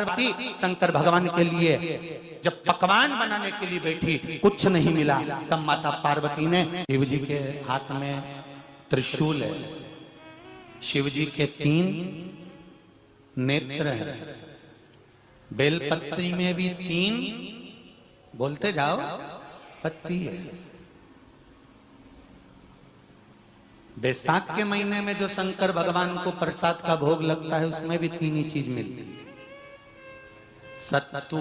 पार्वती शंकर भगवान के लिए जब पकवान बनाने के लिए बैठी, कुछ नहीं मिला, तब माता पार्वती ने, शिव जी के हाथ में त्रिशूल है, शिव जी के 3 नेत्र हैं, बेलपत्री में भी 3, बोलते जाओ, पत्ती है। बैसाख के महीने में जो शंकर भगवान को प्रसाद का भोग लगता है, उसमें भी 3 ही चीज मिलती है। सत्तू,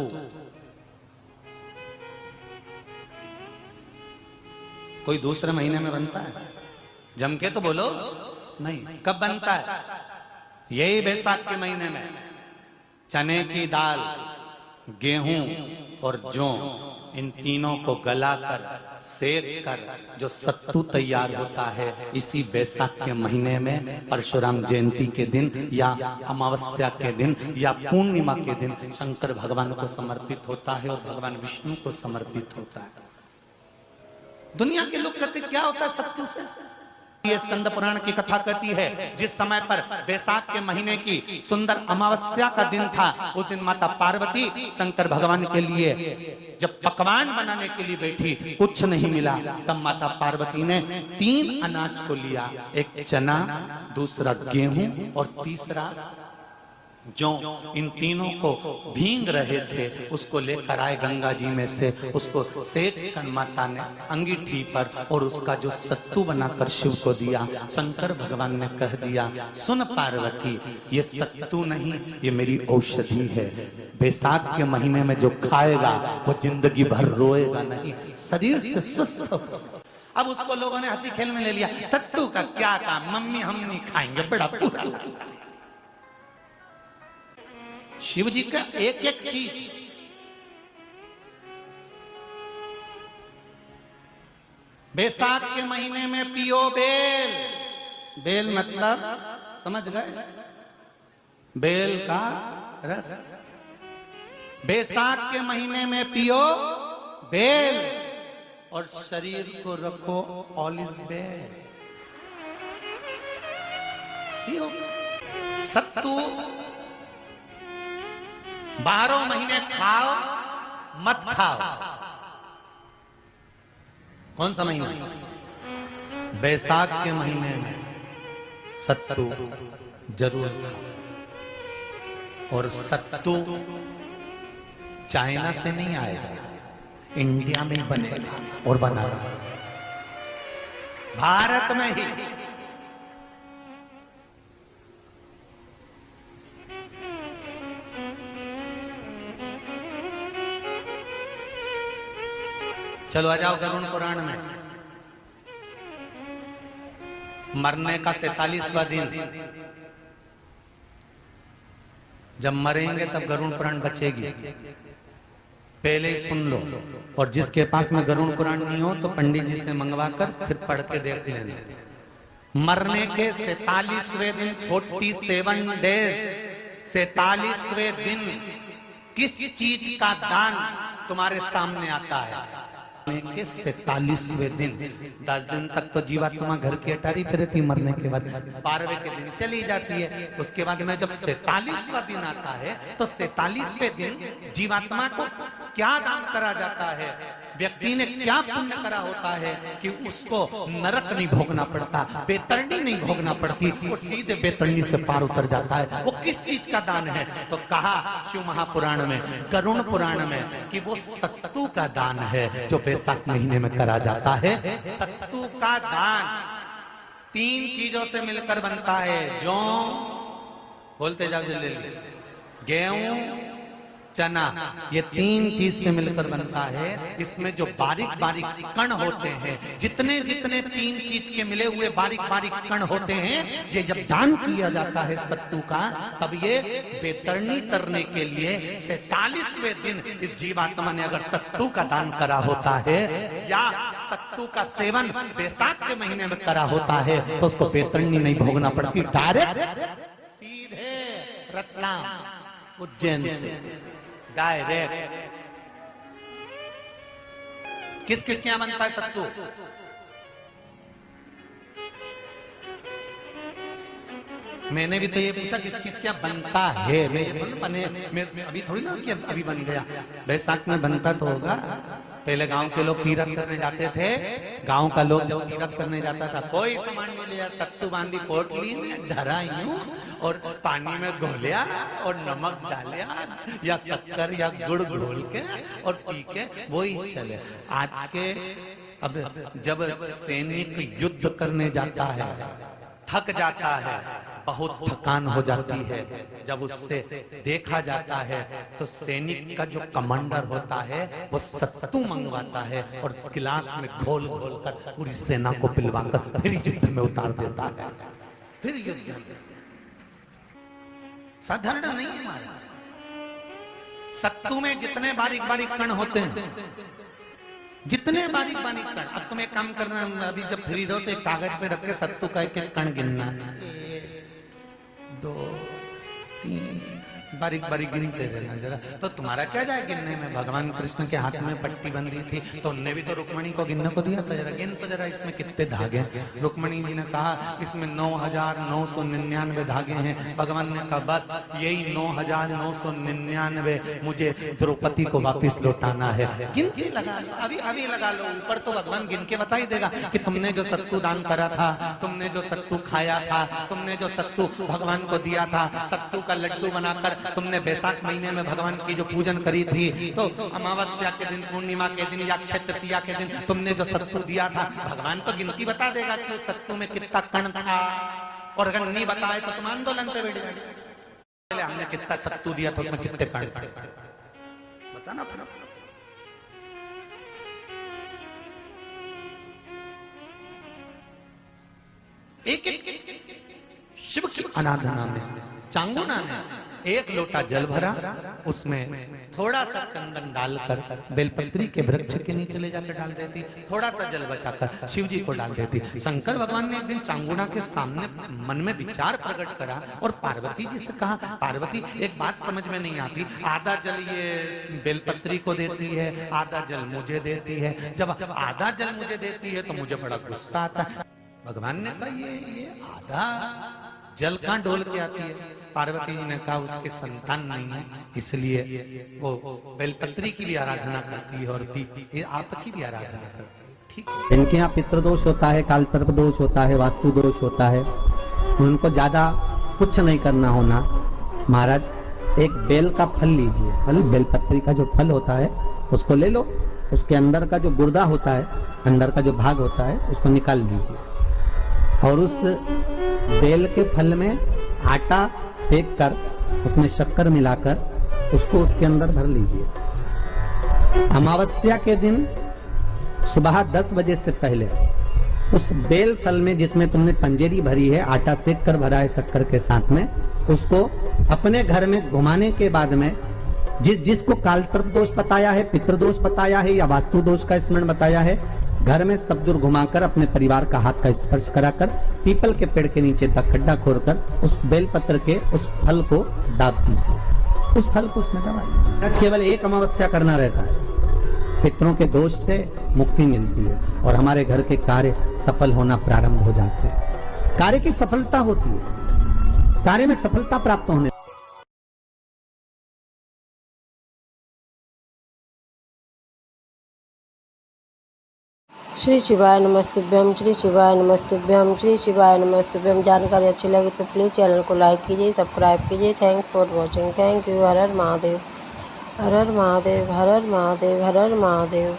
कोई दूसरे महीने में बनता है? जम के तो बोलो नहीं। कब बनता है? यही बैसाख के महीने में। चने की दाल, गेहूं और जौ, इन तीनों को गलाकर सेक कर जो सत्तू तैयार होता है, इसी बैसाख के महीने में परशुराम जयंती के दिन या अमावस्या के दिन या पूर्णिमा के दिन शंकर भगवान को समर्पित होता है और भगवान विष्णु को समर्पित होता है। दुनिया के लोग कहते क्या होता है सत्तू से? ये स्कंद पुराण की कथा कहती है, जिस समय पर बैसाख के महीने की सुंदर अमावस्या का दिन था, उस दिन माता पार्वती शंकर भगवान के लिए जब पकवान बनाने के लिए बैठी, कुछ नहीं मिला, तब माता पार्वती ने 3 अनाज को लिया, एक चना, दूसरा गेहूं और तीसरा जो, इन तीनों को भींग रहे थे, उसको लेकर आए गंगा जी में से, उसको सेक कर माता ने अंगीठी पर और उसका जो सत्तू बनाकर शिव को दिया। शंकर भगवान ने कह दिया, सुन पार्वती, ये सत्तू नहीं, ये मेरी औषधि है। बैसाख के महीने में जो खाएगा वो जिंदगी भर रोएगा नहीं, शरीर से स्वस्थ होगा। अब उसको लोगों ने हंसी खेल में ले लिया, सत्तू का क्या काम, मम्मी हम नहीं खाएंगे, बड़ा पूरा। शिव जी का एक एक चीज, बैसाख के महीने में पियो बेल, बेल मतलब समझ गए, बेल का रस। बैसाख के महीने में पियो बेल और शरीर को रखो ऑलिव बेल। पियो सत्तू 12 महीने खाओ मत खाओ। कौन सा महीना? बैसाख के महीने में सत्तू जरूर खाओ। और सत्तू चाइना से नहीं आएगा, इंडिया में बनेगा और बना भारत में ही। चलो आ जाओ गरुड़ पुराण में। मरने का 47वां दिन, जब मरेंगे तब गरुड़ पुराण बचेगी, पहले ही सुन लो। और जिसके पास में गरुड़ पुराण नहीं हो तो पंडित जी से मंगवा कर फिर पढ़ के देख लेना। मरने के 47वें दिन, 47 डेज, 47वें दिन किस चीज का दान तुम्हारे सामने आता है? के 47वें दिन, 10 दिन तक तो जीवात्मा घर की अटारी पे रहती, मरने के बाद 12वें के दिन चली जाती है। उसके बाद में जब 47वां दिन आता है तो 47वें दिन जीवात्मा को क्या दान करा जाता है, व्यक्ति ने क्या पुण्य करा होता है कि उसको नरक नहीं भोगना पड़ता, बेतरणी नहीं भोगना पड़ती, वो सीधे बेतरणी से पार उतर जाता है। वो किस चीज का दान है? तो कहा शिव महापुराण में, गरुड़ पुराण में, कि वो सत्तू का दान है जो बैसाख महीने में करा जाता है। सत्तू का दान 3 चीजों से मिलकर बनता है। जौ, बोलते जाओ जल्दी, गेहूं, चना, ये 3 चीज से मिलकर बनता है। इसमें जो बारीक बारीक कण होते हैं, जितने जितने 3 चीज के मिले हुए बारीक बारीक कण होते हैं, ये जब दान किया जाता है सत्तू का, तब ये बेतरणी तरने के लिए 47वें दिन इस जीवात्मा ने अगर सत्तू का दान करा होता है या सत्तू का सेवन बैसाख के महीने में करा होता है, तो उसको बेतरणी नहीं भोगना पड़ती, डायरेक्ट सीधे रतलाम उज्जैन से डायरेक्ट। किस किस के यहां बनता है सत्तू? मैंने भी तो ये पूछा किस किस क्या बनता है, मैं ये थोड़ी ना बने, मैं अभी थोड़ी ना कि अभी बन गया। बैसाख में बनता तो होगा। पहले गांव के लोग तीरथ करने जाते थे, गांव का लोग जब तीरथ करने जाता था कोई सामान नहीं लिया, सत्तू बांधी पोटली में धरा यूं और पानी में घोलिया और नमक डालिया या शक्कर या गुड़ घोल के और पी के वही चले। आज के अब जब सैनिक युद्ध करने जाता है, थक जाता है, बहुत थकान हो जाती है, जब उससे देखा जाता है तो सैनिक का जो कमांडर होता है वो सत्तू मंगवाता है और गिलास में घोल घोल कर पूरी सेना को पिलवाकर फिर युद्ध में उतार देता है। फिर युद्ध साधारण नहीं है महाराज। सत्तू में जितने बारीक बारीक कण होते हैं, जितने बारीक बारीक कण, अब तुम्हें काम करना, अभी जब फ्री रहो तो एक कागज पे रख के सत्तू का एक कण गिनना, 2 3 बारीक बारीक गिनते रहना जरा। तो तुम्हारा क्या जाए गिनने में? भगवान कृष्ण के हाथ में पट्टी बंधी थी तो उनने भी तो रुक्मणी को गिनने को दिया था, जरा गिन तो जरा इसमें कितने धागे। रुक्मणी जी ने कहा इसमें 9,999 धागे हैं। भगवान ने कहा बस यही 9,999 मुझे द्रौपदी को वापिस लौटाना है। गिन के लगा लो, अभी अभी लगा लो, ऊपर तो भगवान गिन के बता ही देगा कि तुमने जो सत्तू दान करा था, तुमने जो सत्तू खाया था, तुमने जो सत्तू भगवान को दिया था, सत्तू का लड्डू बनाकर तुमने बैसाख महीने में भगवान की जो पूजन करी थी, तो अमावस्या के दिन, पूर्णिमा के दिन या अक्षय तृतीया के दिन तुमने जो सत्तू दिया था, भगवान तो गिनती बता देगा कि उस सत्तू में कितना कण था। और अगर नहीं बताए तो तुम आंदोलन पे बैठ जाओगे, हमने कितना सत्तू दिया था, उसमें कितने कण थे, बताना पड़ा। एक शिव की आराधना में, चांगुना में एक लोटा जल भरा, उसमें थोड़ा सा चंदन डालकर बेलपत्री के वृक्ष के नीचे ले जाकर डाल देती, थोड़ा सा जल बचाकर शिव जी को डाल देती। शंकर भगवान ने एक दिन चांगुना के सामने मन में विचार प्रकट करा और पार्वती जी से कहा, पार्वती एक बात समझ में नहीं आती, आधा जल ये बेलपत्री को देती है, आधा जल मुझे देती है, जब आधा जल मुझे देती है तो मुझे बड़ा गुस्सा आता है। भगवान ने कहा ये आधा जल कहां डोल के आती है? पार्वती जी ने कहा उसके संतान नहीं है, इसलिए वो बेलपत्री की भी आराधना करती है और आपकी भी आराधना करती है। ठीक है, इनके यहाँ पितृदोष होता है, काल सर्प दोष होता है, वास्तु दोष होता है, उनको ज्यादा कुछ नहीं करना होना। महाराज एक बेल का फल लीजिए, फल बेलपत्री का जो फल होता है उसको ले लो, उसके अंदर का जो गुर्दा होता है, अंदर का जो भाग होता है उसको निकाल दीजिए और उस बेल के फल में आटा सेक कर उसमें शक्कर मिलाकर उसको उसके अंदर भर लीजिए। अमावस्या के दिन सुबह 10 बजे से पहले उस बेल फल में जिसमें तुमने पंजेरी भरी है, आटा सेक कर भरा है शक्कर के साथ में, उसको अपने घर में घुमाने के बाद में जिसको काल सर्प दोष बताया है, पितृदोष बताया है या वास्तु दोष का स्मरण बताया है, घर में सब दूर घुमाकर अपने परिवार का हाथ का स्पर्श कराकर पीपल के पेड़ के नीचे तक खड्डा खोदकर उस बेलपत्र के उस फल को दाब दीजिए, उस फल को उसमें दबाइए। केवल एक अमावस्या करना रहता है, पितरों के दोष से मुक्ति मिलती है और हमारे घर के कार्य सफल होना प्रारंभ हो जाते हैं। कार्य की सफलता होती है, कार्य में सफलता प्राप्त होने। श्री शिवाय नमस्तुभ्यम, श्री शिवाय नमस्तुभ्यम, श्री शिवाय नमस्तुभ्यम। जानकारी अच्छी लगी तो प्लीज़ चैनल को लाइक कीजिए, सब्सक्राइब कीजिए। Thanks for watching. Thank you. Her her Mahadev, her her Mahadev, her her Mahadev, her her Mahadev.